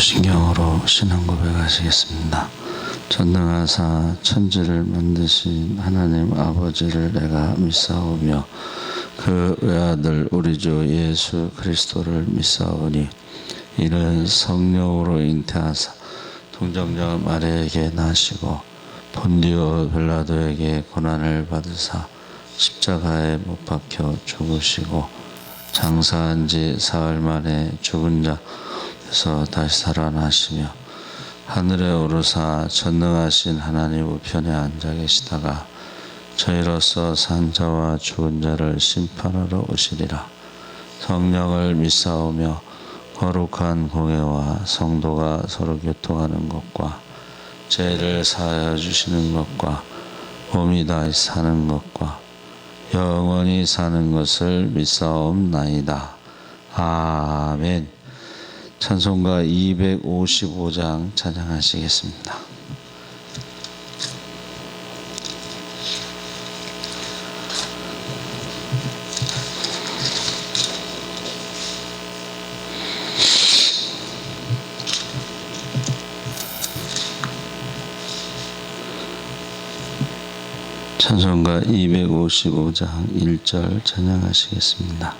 사도신경으로 신앙 고백하시겠습니다. 전능하사 천지를 만드신 하나님 아버지를 내가 믿사오며 그 외아들 우리 주 예수 그리스도를 믿사오니 이는 성령으로 잉태하사 동정녀 마리아에게 나시고 본디오 빌라도에게 고난을 받으사 십자가에 못 박혀 죽으시고 장사한 지 사흘 만에 죽은 자에서 다시 살아나시며 하늘에 오르사 전능하신 하나님 우편에 앉아 계시다가 저희로서 산 자와 죽은 자를 심판하러 오시리라. 성령을 믿사오며 거룩한 공회와 성도가 서로 교통하는 것과 죄를 사하여 주시는 것과 몸이 다시 사는 것과 영원히 사는 것을 믿사옵나이다. 아멘. 찬송가 255장 찬양하시겠습니다. 찬송가 255장 1절 찬양하시겠습니다.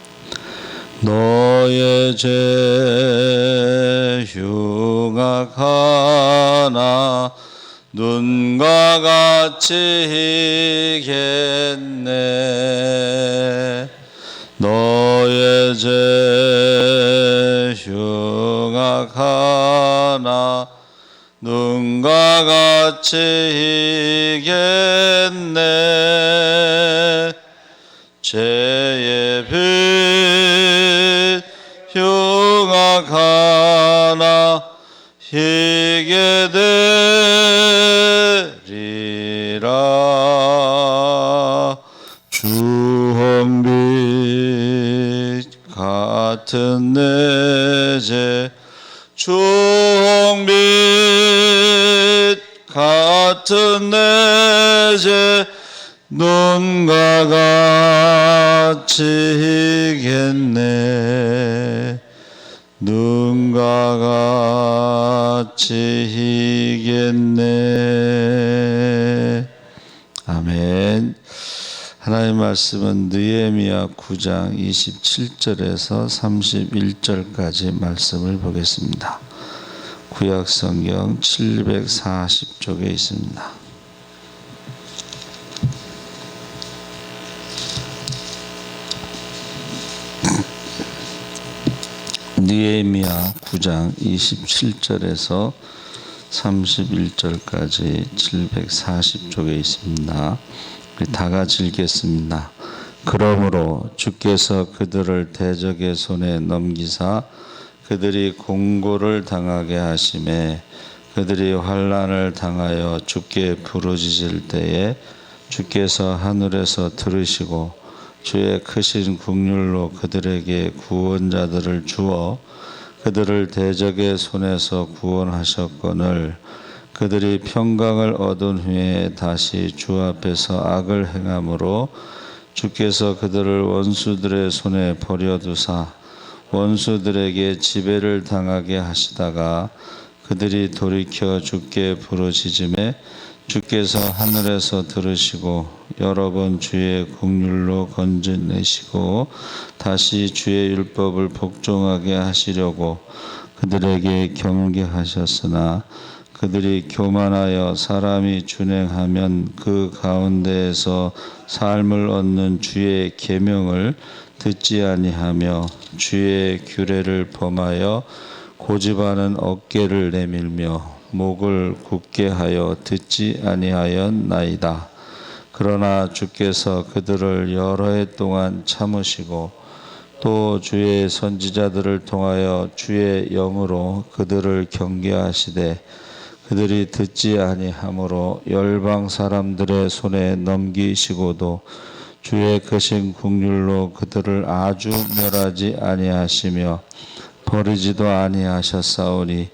너의 죄 흉악하나 눈과 같이 희겠네. 너의 죄 흉악하나 눈과 같이 희겠네. 죄의 빛 흉악하나 희게 되리라. 주홍빛 같은 내 죄 주홍빛 같은 내 죄 눈과 같이 희겠네. 눈과 같이 희겠네. 아멘. 하나님의 말씀은 느헤미야 9장 27절에서 31절까지 말씀을 보겠습니다. 구약성경 740쪽에 있습니다. 느헤미야 9장 27절에서 31절까지 740쪽에 있습니다. 우리 다 같이 읽겠습니다. 그러므로 주께서 그들을 대적의 손에 넘기사 그들이 공고를 당하게 하심에 그들이 환난을 당하여 주께 부르짖을 때에 주께서 하늘에서 들으시고 주의 크신 긍휼로 그들에게 구원자들을 주어 그들을 대적의 손에서 구원하셨거늘 그들이 평강을 얻은 후에 다시 주 앞에서 악을 행함으로 주께서 그들을 원수들의 손에 버려두사 원수들에게 지배를 당하게 하시다가 그들이 돌이켜 주께 부르짖음에 주께서 하늘에서 들으시고 여러 번 주의 긍휼로 건져내시고 다시 주의 율법을 복종하게 하시려고 그들에게 경계하셨으나 그들이 교만하여 사람이 준행하면 그 가운데에서 삶을 얻는 주의 계명을 듣지 아니하며 주의 규례를 범하여 고집하는 어깨를 내밀며 목을 굳게 하여 듣지 아니하였나이다. 그러나 주께서 그들을 여러 해 동안 참으시고 또 주의 선지자들을 통하여 주의 영으로 그들을 경계하시되 그들이 듣지 아니하므로 열방 사람들의 손에 넘기시고도 주의 크신 긍휼로 그들을 아주 멸하지 아니하시며 버리지도 아니하셨사오니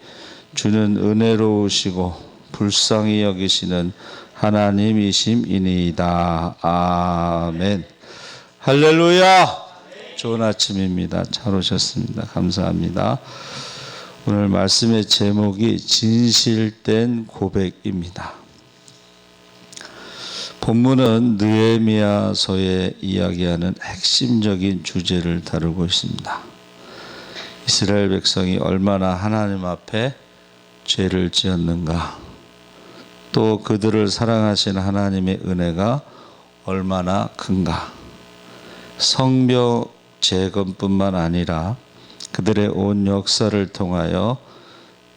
주는 은혜로우시고 불쌍히 여기시는 하나님이심이니이다. 아멘. 할렐루야. 좋은 아침입니다. 잘 오셨습니다. 감사합니다. 오늘 말씀의 제목이 진실된 고백입니다. 본문은 느헤미야서에 이야기하는 핵심적인 주제를 다루고 있습니다. 이스라엘 백성이 얼마나 하나님 앞에 죄를 지었는가, 또 그들을 사랑하시는 하나님의 은혜가 얼마나 큰가. 성벽 재건뿐만 아니라 그들의 온 역사를 통하여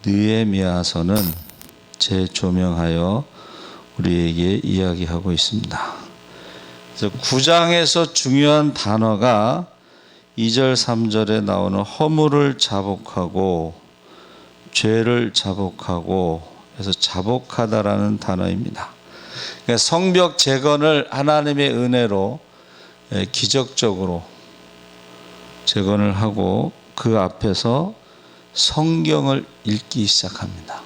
느헤미야서는 재조명하여 우리에게 이야기하고 있습니다. 그래서 9장에서 중요한 단어가 2절 3절에 나오는 허물을 자복하고 죄를 자복하고 그래서 자복하다라는 단어입니다. 그러니까 성벽 재건을 하나님의 은혜로 기적적으로 재건을 하고 그 앞에서 성경을 읽기 시작합니다.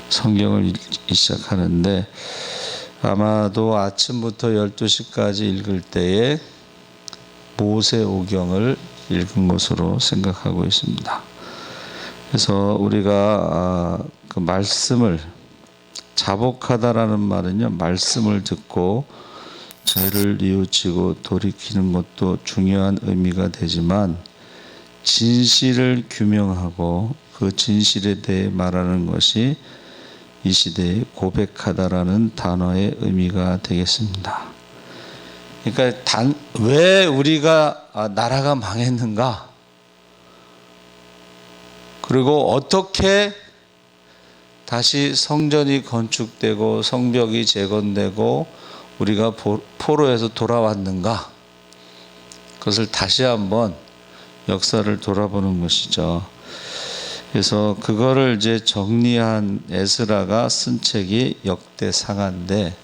성경을 읽기 시작하는데 아마도 아침부터 12시까지 읽을 때에 모세오경을 읽은 것으로 생각하고 있습니다. 그래서 우리가 그 말씀을 자복하다라는 말은요, 말씀을 듣고 죄를 뉘우치고 돌이키는 것도 중요한 의미가 되지만 진실을 규명하고 그 진실에 대해 말하는 것이 이 시대에 고백하다라는 단어의 의미가 되겠습니다. 그러니까 왜 우리가 나라가 망했는가? 그리고 어떻게 다시 성전이 건축되고 성벽이 재건되고 우리가 포로에서 돌아왔는가? 그것을 다시 한번 역사를 돌아보는 것이죠. 그래서 그거를 이제 정리한 에스라가 쓴 책이 역대상하인데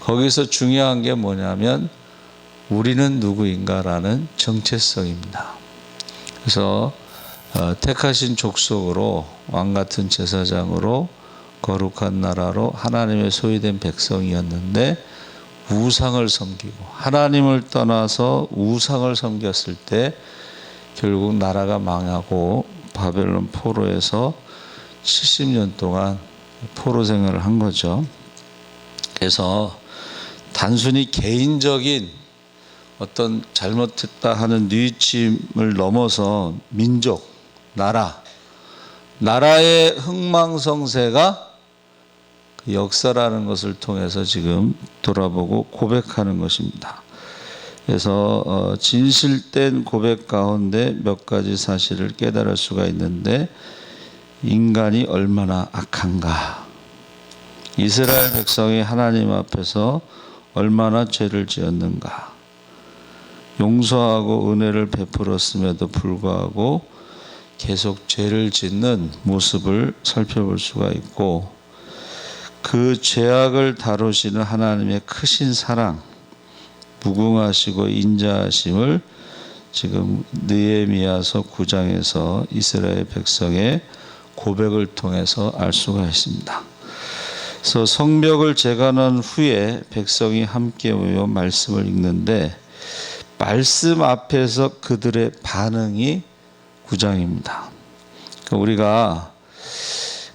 거기서 중요한 게 뭐냐면 우리는 누구인가라는 정체성입니다. 그래서 택하신 족속으로 왕같은 제사장으로 거룩한 나라로 하나님의 소유된 백성이었는데 우상을 섬기고 하나님을 떠나서 우상을 섬겼을 때 결국 나라가 망하고 바벨론 포로에서 70년 동안 포로 생활을 한 거죠. 그래서 단순히 개인적인 어떤 잘못했다 하는 뉘우침을 넘어서 민족, 나라의 흥망성쇠가 그 역사라는 것을 통해서 지금 돌아보고 고백하는 것입니다. 그래서 진실된 고백 가운데 몇 가지 사실을 깨달을 수가 있는데 인간이 얼마나 악한가, 이스라엘 백성이 하나님 앞에서 얼마나 죄를 지었는가, 용서하고 은혜를 베풀었음에도 불구하고 계속 죄를 짓는 모습을 살펴볼 수가 있고 그 죄악을 다루시는 하나님의 크신 사랑, 무궁하시고 인자하심을 지금 느헤미야서 9장에서 이스라엘 백성의 고백을 통해서 알 수가 있습니다. 그래서 성벽을 재건한 후에 백성이 함께 모여 말씀을 읽는데 말씀 앞에서 그들의 반응이 9장입니다. 그러니까 우리가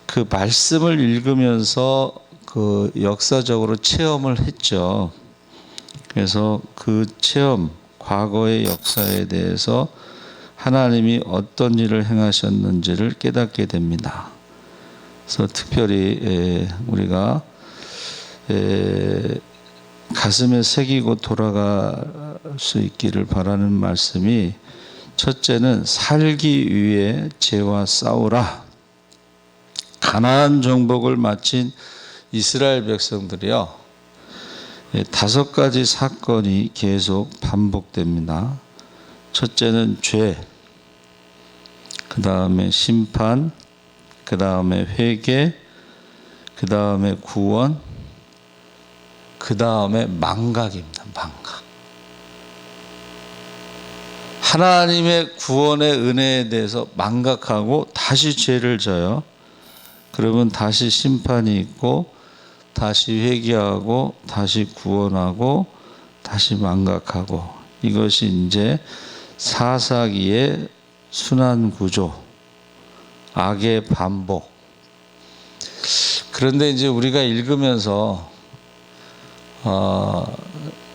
그 말씀을 읽으면서 그 역사적으로 체험을 했죠. 그래서 그 체험, 과거의 역사에 대해서 하나님이 어떤 일을 행하셨는지를 깨닫게 됩니다. 그래서 특별히 우리가 가슴에 새기고 돌아갈 수 있기를 바라는 말씀이 첫째는 살기 위해 죄와 싸우라. 가나안 정복을 마친 이스라엘 백성들이요, 5가지 사건이 계속 반복됩니다. 첫째는 죄, 그 다음에 심판, 그 다음에 회개, 그 다음에 구원, 그 다음에 망각입니다. 망각. 하나님의 구원의 은혜에 대해서 망각하고 다시 죄를 져요. 그러면 다시 심판이 있고 다시 회개하고 다시 구원하고 다시 망각하고, 이것이 이제 사사기의 순환 구조, 악의 반복. 그런데 이제 우리가 읽으면서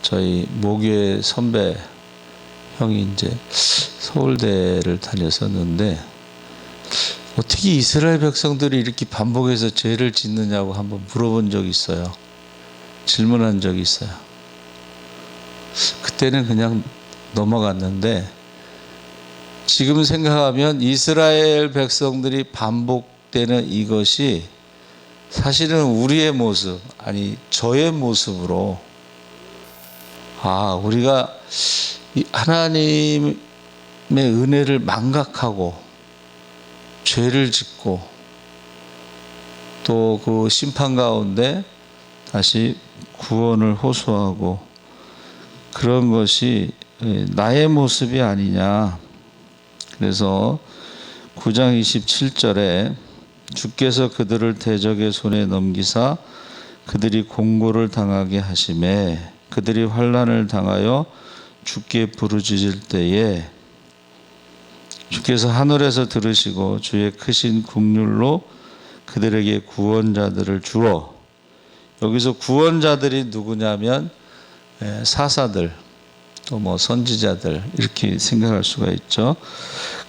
저희 모교의 선배 형이 이제 서울대를 다녔었는데 어떻게 이스라엘 백성들이 이렇게 반복해서 죄를 짓느냐고 한번 물어본 적이 있어요. 질문한 적이 있어요. 그때는 그냥 넘어갔는데 지금 생각하면 이스라엘 백성들이 반복되는 이것이 사실은 우리의 모습, 아니 저의 모습으로 우리가 하나님의 은혜를 망각하고 죄를 짓고 또 그 심판 가운데 다시 구원을 호소하고 그런 것이 나의 모습이 아니냐. 그래서 9장 27절에 주께서 그들을 대적의 손에 넘기사 그들이 공고를 당하게 하시매 그들이 환난을 당하여 주께 부르짖을 때에 주께서 하늘에서 들으시고 주의 크신 국률로 그들에게 구원자들을 주어. 여기서 구원자들이 누구냐면 사사들 또 뭐 선지자들 이렇게 생각할 수가 있죠.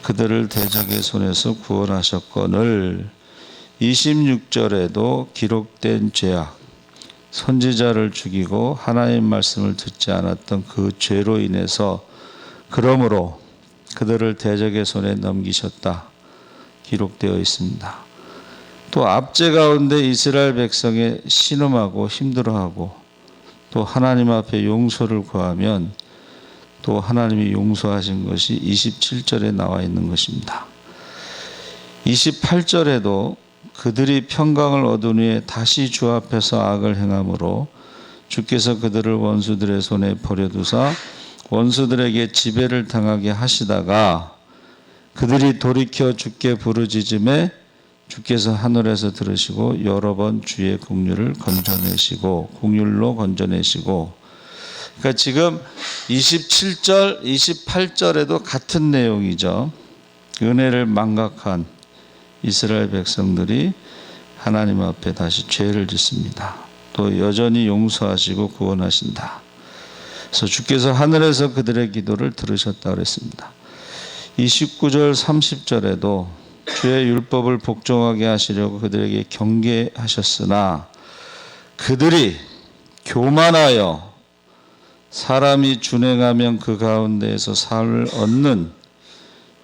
그들을 대적의 손에서 구원하셨거늘 26절에도 기록된 죄악 선지자를 죽이고 하나님 말씀을 듣지 않았던 그 죄로 인해서 그러므로 그들을 대적의 손에 넘기셨다 기록되어 있습니다. 또 압제 가운데 이스라엘 백성의 신음하고 힘들어하고 또 하나님 앞에 용서를 구하면 또 하나님이 용서하신 것이 27절에 나와 있는 것입니다. 28절에도 그들이 평강을 얻은 후에 다시 주 앞에서 악을 행함으로 주께서 그들을 원수들의 손에 버려두사 원수들에게 지배를 당하게 하시다가 그들이 돌이켜 주께 부르짖음에 주께서 하늘에서 들으시고 여러 번 주의 국률을 건져내시고 국률로 건져내시고. 그러니까 지금 27절, 28절에도 같은 내용이죠. 은혜를 망각한 이스라엘 백성들이 하나님 앞에 다시 죄를 짓습니다. 또 여전히 용서하시고 구원하신다. 그래서 주께서 하늘에서 그들의 기도를 들으셨다 그랬습니다. 29절 30절에도 주의 율법을 복종하게 하시려고 그들에게 경계하셨으나 그들이 교만하여 사람이 준행하면 그 가운데에서 사를 얻는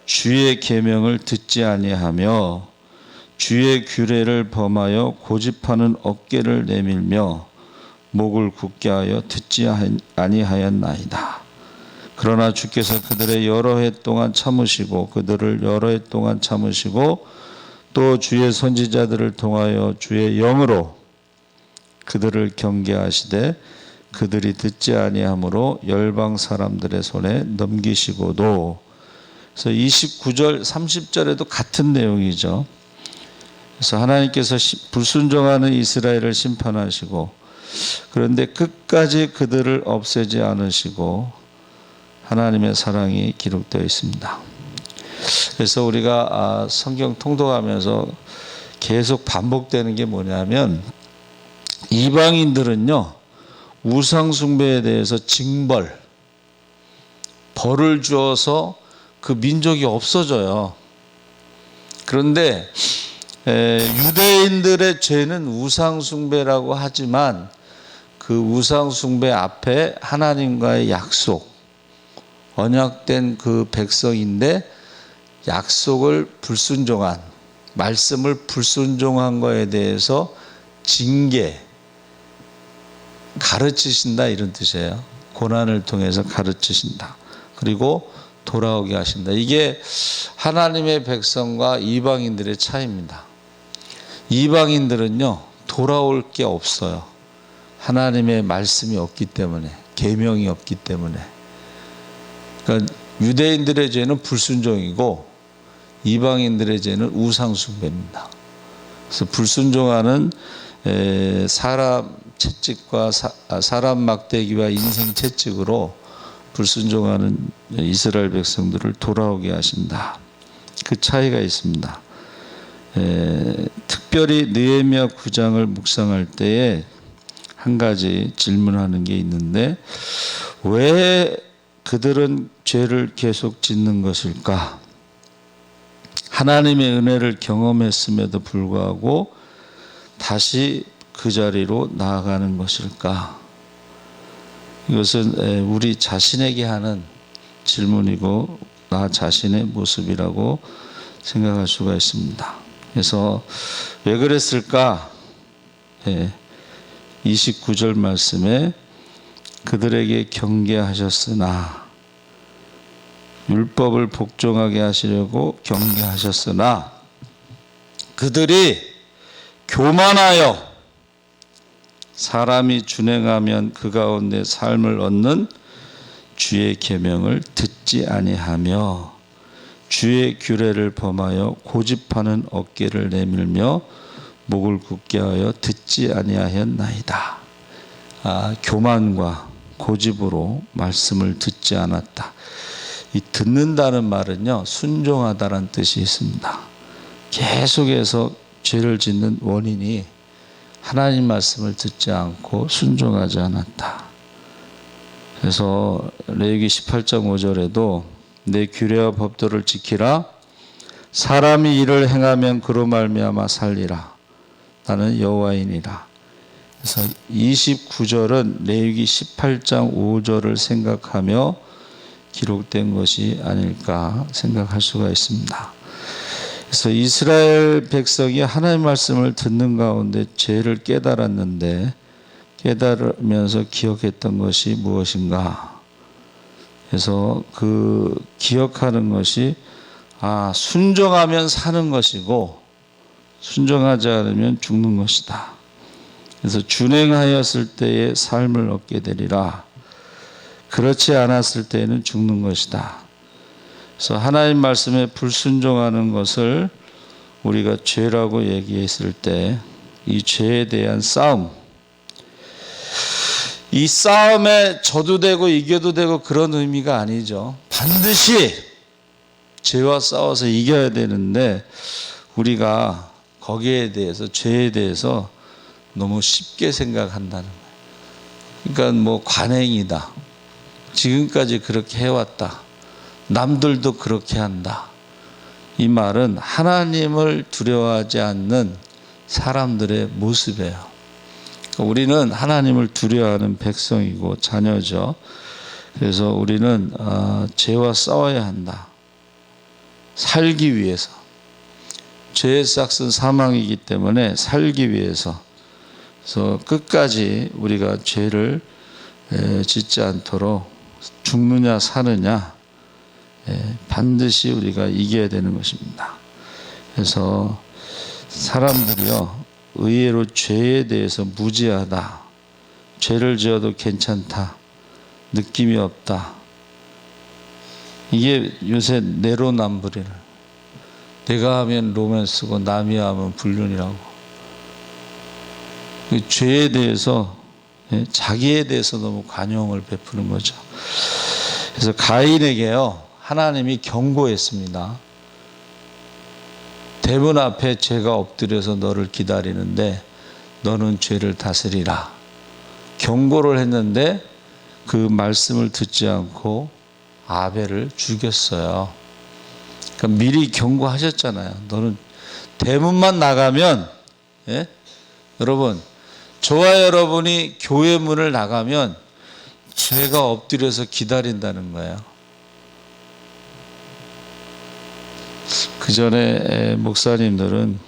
주의 계명을 듣지 아니하며 주의 규례를 범하여 고집하는 어깨를 내밀며 목을 굳게 하여 듣지 아니하였나이다. 그러나 주께서 그들의 여러 해 동안 참으시고 그들을 여러 해 동안 참으시고 또 주의 선지자들을 통하여 주의 영으로 그들을 경계하시되 그들이 듣지 아니하므로 열방 사람들의 손에 넘기시고도. 그래서 29절 30절에도 같은 내용이죠. 그래서 하나님께서 불순종하는 이스라엘을 심판하시고 그런데 끝까지 그들을 없애지 않으시고 하나님의 사랑이 기록되어 있습니다. 그래서 우리가 성경 통독하면서 계속 반복되는 게 뭐냐면 이방인들은요 우상 숭배에 대해서 벌을 주어서 그 민족이 없어져요. 그런데 유대인들의 죄는 우상 숭배라고 하지만 그 우상 숭배 앞에 하나님과의 약속, 언약된 그 백성인데 약속을 불순종한, 말씀을 불순종한 거에 대해서 징계, 가르치신다 이런 뜻이에요. 고난을 통해서 가르치신다. 그리고 돌아오게 하신다. 이게 하나님의 백성과 이방인들의 차이입니다. 이방인들은요 돌아올 게 없어요. 하나님의 말씀이 없기 때문에, 계명이 없기 때문에. 그러니까 유대인들의 죄는 불순종이고 이방인들의 죄는 우상숭배입니다. 그래서 불순종하는 사람 채찍과 사람 막대기와 인생 채찍으로 불순종하는 이스라엘 백성들을 돌아오게 하신다. 그 차이가 있습니다. 특별히 느헤미야 9장을 묵상할 때에 한 가지 질문하는 게 있는데, 왜 그들은 죄를 계속 짓는 것일까? 하나님의 은혜를 경험했음에도 불구하고 다시 그 자리로 나아가는 것일까? 이것은 우리 자신에게 하는 질문이고 나 자신의 모습이라고 생각할 수가 있습니다. 그래서 왜 그랬을까? 29절 말씀에 그들에게 경계하셨으나, 율법을 복종하게 하시려고 경계하셨으나 그들이 교만하여 사람이 준행하면 그 가운데 삶을 얻는 주의 계명을 듣지 아니하며 주의 규례를 범하여 고집하는 어깨를 내밀며 목을 굳게 하여 듣지 아니하였나이다. 교만과 고집으로 말씀을 듣지 않았다. 이 듣는다는 말은요, 순종하다라는 뜻이 있습니다. 계속해서 죄를 짓는 원인이 하나님 말씀을 듣지 않고 순종하지 않았다. 그래서 레위기 18장 5절에도 내 규례와 법도를 지키라. 사람이 이를 행하면 그로 말미암아 살리라. 나는 여호와이니라. 그래서 29절은 레위기 18장 5절을 생각하며 기록된 것이 아닐까 생각할 수가 있습니다. 그래서 이스라엘 백성이 하나님의 말씀을 듣는 가운데 죄를 깨달았는데, 깨달으면서 기억했던 것이 무엇인가? 그래서 그 기억하는 것이 순종하면 사는 것이고 순종하지 않으면 죽는 것이다. 그래서 준행하였을 때의 삶을 얻게 되리라. 그렇지 않았을 때에는 죽는 것이다. 그래서 하나님 말씀에 불순종하는 것을 우리가 죄라고 얘기했을 때, 이 죄에 대한 싸움, 이 싸움에 져도 되고 이겨도 되고 그런 의미가 아니죠. 반드시 죄와 싸워서 이겨야 되는데 우리가 거기에 대해서, 죄에 대해서 너무 쉽게 생각한다는 거예요. 그러니까 관행이다. 지금까지 그렇게 해왔다. 남들도 그렇게 한다. 이 말은 하나님을 두려워하지 않는 사람들의 모습이에요. 우리는 하나님을 두려워하는 백성이고 자녀죠. 그래서 우리는 죄와 싸워야 한다. 살기 위해서. 죄의 싹은 사망이기 때문에 살기 위해서. 그래서 끝까지 우리가 죄를 짓지 않도록 죽느냐 사느냐 반드시 우리가 이겨야 되는 것입니다. 그래서 사람들이요, 의외로 죄에 대해서 무지하다, 죄를 지어도 괜찮다, 느낌이 없다, 이게 요새 내로남불이라. 내가 하면 로맨스고 남이 하면 불륜이라고. 죄에 대해서, 자기에 대해서 너무 관용을 베푸는 거죠. 그래서 가인에게요, 하나님이 경고했습니다. 대문 앞에 죄가 엎드려서 너를 기다리는데 너는 죄를 다스리라. 경고를 했는데 그 말씀을 듣지 않고 아벨을 죽였어요. 그러니까 미리 경고하셨잖아요. 너는 대문만 나가면, 여러분, 저와 여러분이 교회 문을 나가면 죄가 엎드려서 기다린다는 거예요. 그 전에 목사님들은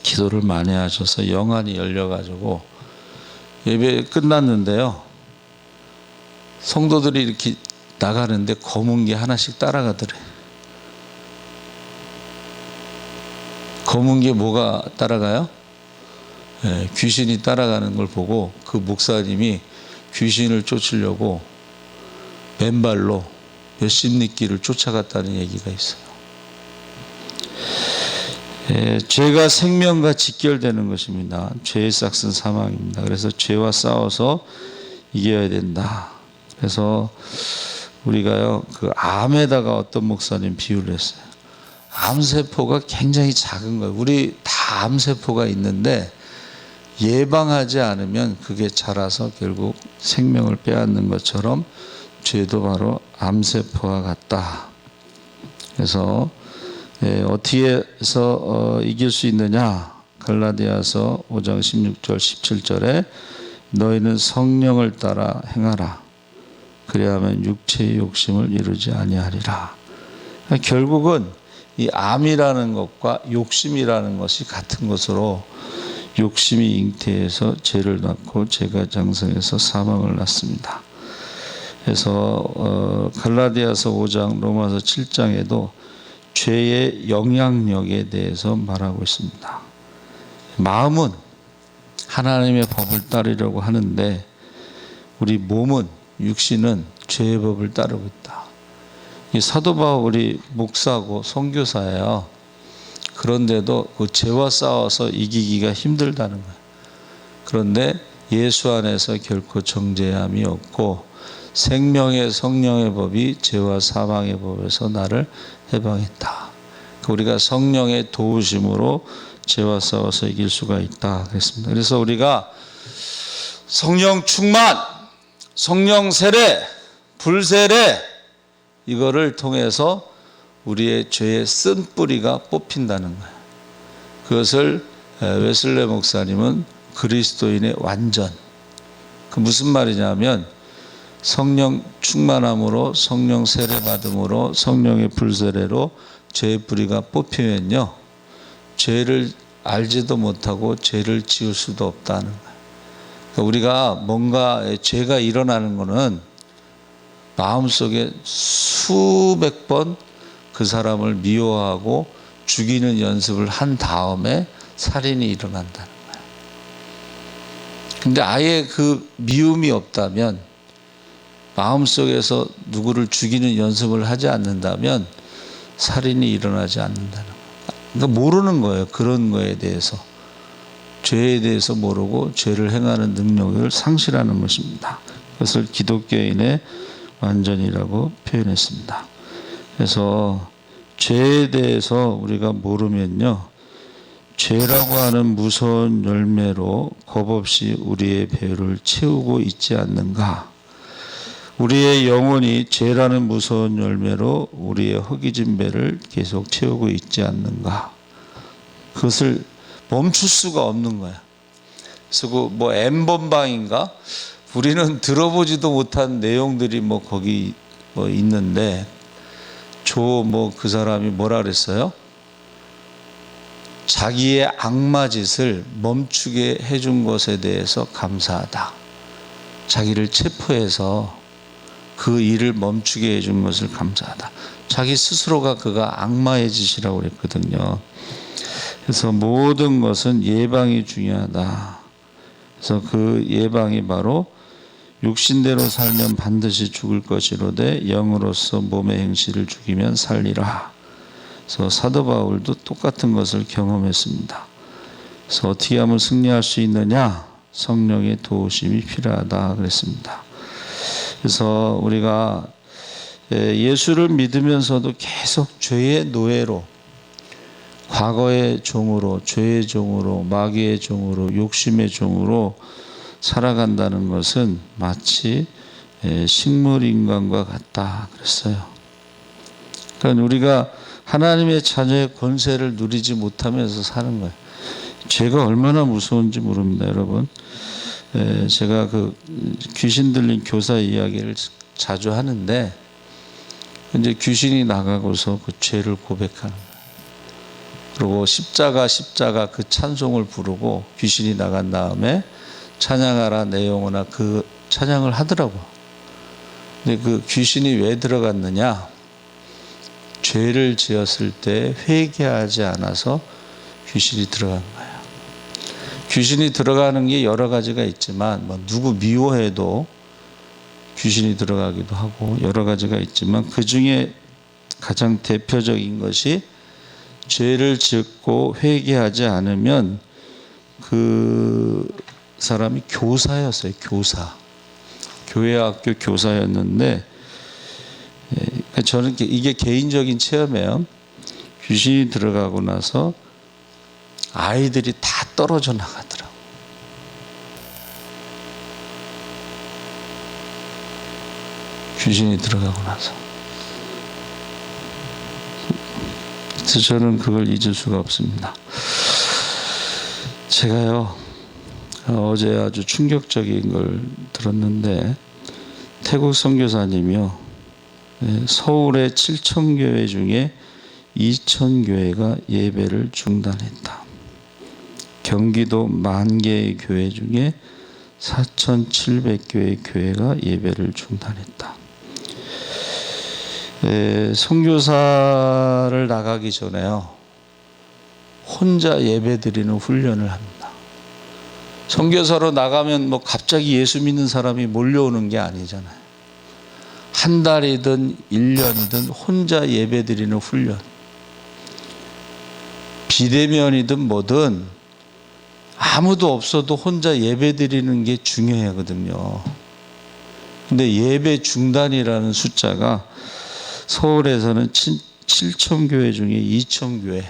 기도를 많이 하셔서 영안이 열려가지고 예배 끝났는데요, 성도들이 이렇게 나가는데 검은 게 하나씩 따라가더래. 검은 게 뭐가 따라가요? 귀신이 따라가는 걸 보고 그 목사님이 귀신을 쫓으려고 맨발로 몇십 리길을 쫓아갔다는 얘기가 있어요. 죄가 생명과 직결되는 것입니다. 죄의 싹은 사망입니다. 그래서 죄와 싸워서 이겨야 된다. 그래서 우리가요, 그 암에다가 어떤 목사님 비유를 했어요. 암세포가 굉장히 작은 거예요. 우리 다 암세포가 있는데 예방하지 않으면 그게 자라서 결국 생명을 빼앗는 것처럼 죄도 바로 암세포와 같다. 그래서 어떻게 해서 이길 수 있느냐? 갈라디아서 5장 16절 17절에 너희는 성령을 따라 행하라. 그리하면 육체의 욕심을 이루지 아니하리라. 결국은 이 암이라는 것과 욕심이라는 것이 같은 것으로 욕심이 잉태해서 죄를 낳고 죄가 장성해서 사망을 낳습니다. 그래서 갈라디아서 5장 로마서 7장에도 죄의 영향력에 대해서 말하고 있습니다. 마음은 하나님의 법을 따르려고 하는데 우리 몸은 육신은 죄의 법을 따르고 있다. 이 사도 바울이 목사고 선교사예요. 그런데도 그 죄와 싸워서 이기기가 힘들다는 거예요. 그런데 예수 안에서 결코 정죄함이 없고 생명의 성령의 법이 죄와 사망의 법에서 나를 해방했다. 우리가 성령의 도우심으로 죄와 싸워서 이길 수가 있다 그랬습니다. 그래서 우리가 성령 충만, 성령 세례, 불세례 이거를 통해서 우리의 죄의 쓴 뿌리가 뽑힌다는 거예요. 그것을 웨슬레 목사님은 그리스도인의 완전. 그 무슨 말이냐면 성령 충만함으로 성령 세례 받음으로 성령의 불세례로 죄의 뿌리가 뽑히면요. 죄를 알지도 못하고 죄를 지을 수도 없다는 거예요. 그러니까 우리가 뭔가 죄가 일어나는 것은 마음속에 수백 번 그 사람을 미워하고 죽이는 연습을 한 다음에 살인이 일어난다는 거예요. 근데 아예 그 미움이 없다면 마음속에서 누구를 죽이는 연습을 하지 않는다면 살인이 일어나지 않는다는 거예요. 그러니까 모르는 거예요. 그런 거에 대해서. 죄에 대해서 모르고 죄를 행하는 능력을 상실하는 것입니다. 그것을 기독교인의 완전이라고 표현했습니다. 그래서 죄에 대해서 우리가 모르면요. 죄라고 하는 무서운 열매로 겁없이 우리의 배를 채우고 있지 않는가. 우리의 영혼이 죄라는 무서운 열매로 우리의 허기진 배를 계속 채우고 있지 않는가. 그것을 멈출 수가 없는 거야. 그래서 그 N번방인가? 우리는 들어보지도 못한 내용들이 거기 있는데 그 사람이 뭐라 그랬어요? 자기의 악마 짓을 멈추게 해준 것에 대해서 감사하다. 자기를 체포해서 그 일을 멈추게 해준 것을 감사하다. 자기 스스로가 그가 악마의 짓이라고 그랬거든요. 그래서 모든 것은 예방이 중요하다. 그래서 그 예방이 바로 육신대로 살면 반드시 죽을 것이로되 영으로서 몸의 행실을 죽이면 살리라. 그래서 사도 바울도 똑같은 것을 경험했습니다. 그래서 어떻게 하면 승리할 수 있느냐? 성령의 도우심이 필요하다 그랬습니다. 그래서 우리가 예수를 믿으면서도 계속 죄의 노예로, 과거의 종으로, 죄의 종으로, 마귀의 종으로, 욕심의 종으로 살아간다는 것은 마치 식물인간과 같다 그랬어요. 그러니까 우리가 하나님의 자녀의 권세를 누리지 못하면서 사는 거예요. 죄가 얼마나 무서운지 모릅니다, 여러분. 제가 그 귀신 들린 교사 이야기를 자주 하는데 이제 귀신이 나가고서 그 죄를 고백하는 거예요. 그리고 십자가 그 찬송을 부르고 귀신이 나간 다음에 찬양하라 내 영혼아 그 찬양을 하더라고. 근데 그 귀신이 왜 들어갔느냐? 죄를 지었을 때 회개하지 않아서 귀신이 들어간 거예요. 귀신이 들어가는 게 여러 가지가 있지만 누구 미워해도 귀신이 들어가기도 하고 여러 가지가 있지만 그 중에 가장 대표적인 것이 죄를 짓고 회개하지 않으면 그 사람이 교사였어요. 교사. 교회 학교 교사였는데 저는 이게 개인적인 체험이에요. 귀신이 들어가고 나서 아이들이 다 떨어져 나가더라고. 귀신이 들어가고 나서. 그래서 저는 그걸 잊을 수가 없습니다. 제가요, 어제 아주 충격적인 걸 들었는데, 태국 선교사님이요, 서울의 7,000교회 중에 2,000교회가 예배를 중단했다. 경기도 10,000개의 교회 중에 4,700교의 교회가 예배를 중단했다. 선교사를 나가기 전에요, 혼자 예배 드리는 훈련을 합니다. 선교사로 나가면 뭐 갑자기 예수 믿는 사람이 몰려오는 게 아니잖아요. 한 달이든 1년이든 혼자 예배 드리는 훈련. 비대면이든 뭐든 아무도 없어도 혼자 예배 드리는 게 중요하거든요. 근데 예배 중단이라는 숫자가 서울에서는 7,000교회 중에 2,000교회,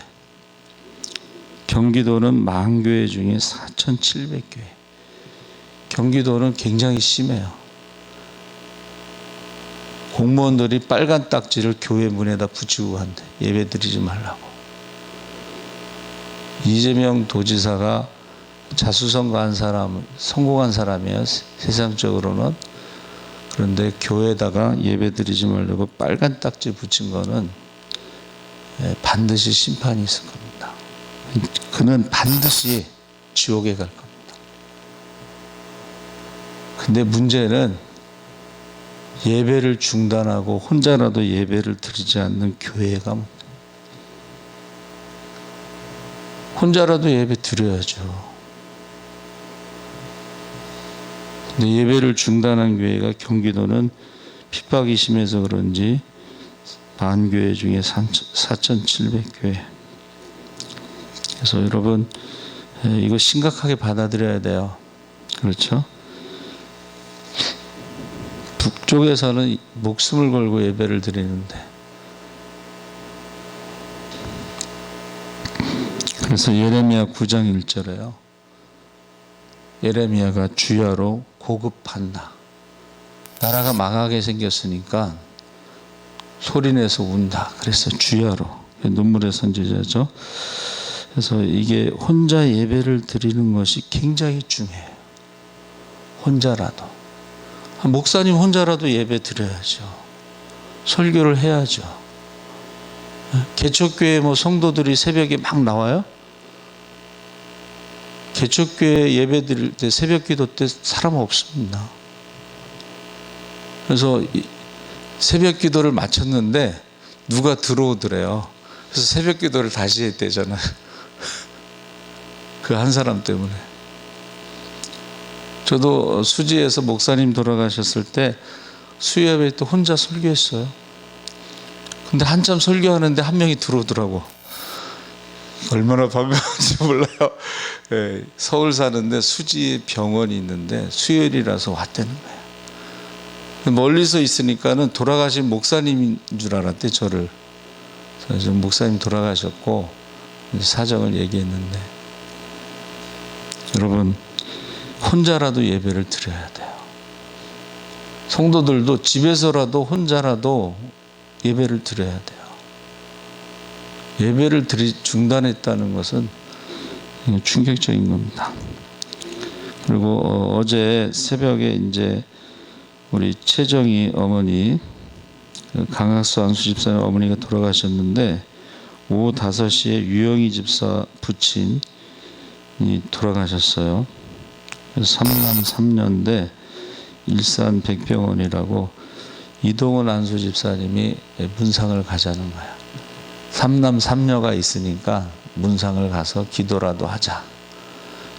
경기도는 10,000교회 중에 4,700교회. 경기도는 굉장히 심해요. 공무원들이 빨간 딱지를 교회 문에다 붙이고 간대. 예배 드리지 말라고. 이재명 도지사가 자수성가한 사람, 성공한 사람이에요, 세상적으로는. 그런데 교회에다가 예배 드리지 말라고 빨간 딱지 붙인 거는 반드시 심판이 있을 겁니다. 그는 반드시 지옥에 갈 겁니다. 근데 문제는 예배를 중단하고 혼자라도 예배를 드리지 않는 교회가 혼자라도 예배 드려야죠. 근데 예배를 중단한 교회가 경기도는 핍박이 심해서 그런지 10,000교회 중에 4,700교회. 그래서 여러분, 이거 심각하게 받아들여야 돼요. 그렇죠? 북쪽에서는 목숨을 걸고 예배를 드리는데, 그래서 예레미야 9장 1절에요. 예레미야가 주야로 고급한다. 나라가 망하게 생겼으니까 소리내서 운다. 그래서 주야로. 눈물의 선지자죠. 그래서 이게 혼자 예배를 드리는 것이 굉장히 중요해요. 혼자라도. 목사님 혼자라도 예배 드려야죠. 설교를 해야죠. 개척교회 뭐 성도들이 새벽에 막 나와요? 개척교회 예배 드릴 때 새벽 기도 때 사람 없습니다. 그래서 새벽 기도를 마쳤는데 누가 들어오더래요. 그래서 새벽 기도를 다시 했대잖아요. 그 한 사람 때문에. 저도 수지에서 목사님 돌아가셨을 때 수요예배 때 혼자 설교했어요. 근데 한참 설교하는데 한 명이 들어오더라고. 얼마나 반가운지 몰라요. 네, 서울 사는데 수지에 병원이 있는데 수요일이라서 왔다는 거예요. 멀리서 있으니까는 돌아가신 목사님인 줄 알았대, 저를. 그래서 목사님 돌아가셨고 사정을 얘기했는데, 여러분, 혼자라도 예배를 드려야 돼요. 성도들도 집에서라도 혼자라도 예배를 드려야 돼요. 예배를 중단했다는 것은 충격적인 겁니다. 그리고 어제 새벽에 이제 우리 최정희 어머니, 강학수 안수 집사님 어머니가 돌아가셨는데, 오후 5시에 유영희 집사 부친이 돌아가셨어요. 그래서 3남 3녀인데 일산 백병원이라고 이동훈 안수 집사님이 문상을 가자는 거야. 3남 3녀가 있으니까 문상을 가서 기도라도 하자.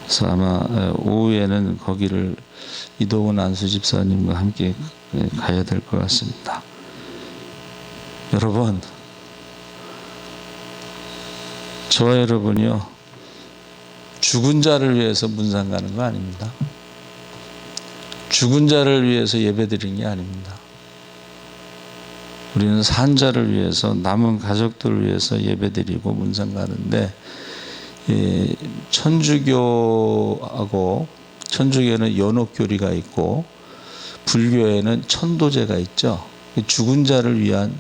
그래서 아마 오후에는 거기를 이동훈 안수 집사님과 함께 가야 될 것 같습니다. 여러분, 저와 여러분이요, 죽은 자를 위해서 문상 가는 거 아닙니다. 죽은 자를 위해서 예배 드리는 게 아닙니다. 우리는 산자를 위해서, 남은 가족들을 위해서 예배드리고 문상 가는데, 천주교는 연옥교리가 있고 불교에는 천도제가 있죠. 죽은 자를 위한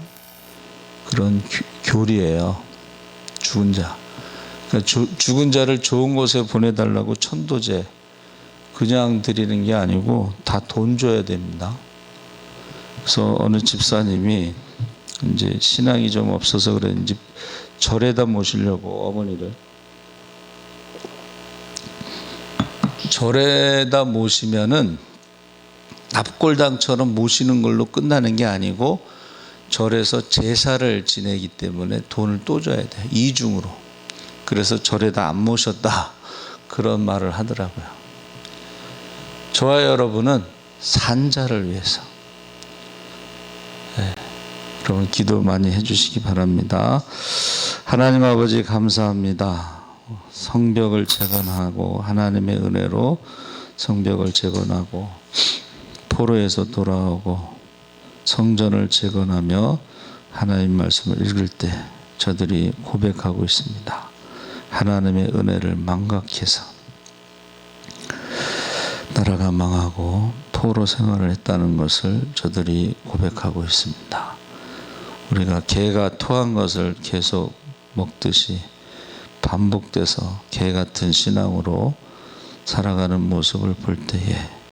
그런 교리예요. 죽은 자. 그러니까 죽은 자를 좋은 곳에 보내달라고 천도제 그냥 드리는 게 아니고 다 돈 줘야 됩니다. 그래서 어느 집사님이 이제 신앙이 좀 없어서 그랬는지 절에다 모시려고 어머니를 절에다 모시면은 납골당처럼 모시는 걸로 끝나는 게 아니고 절에서 제사를 지내기 때문에 돈을 또 줘야 돼요. 이중으로. 그래서 절에다 안 모셨다 그런 말을 하더라고요. 저와 여러분은 산자를 위해서 여러분 기도 많이 해주시기 바랍니다. 하나님 아버지 감사합니다. 성벽을 재건하고 하나님의 은혜로 성벽을 재건하고 포로에서 돌아오고 성전을 재건하며 하나님 말씀을 읽을 때 저들이 고백하고 있습니다. 하나님의 은혜를 망각해서 나라가 망하고 포로 생활을 했다는 것을 저들이 고백하고 있습니다. 우리가 개가 토한 것을 계속 먹듯이 반복돼서 개 같은 신앙으로 살아가는 모습을 볼 때에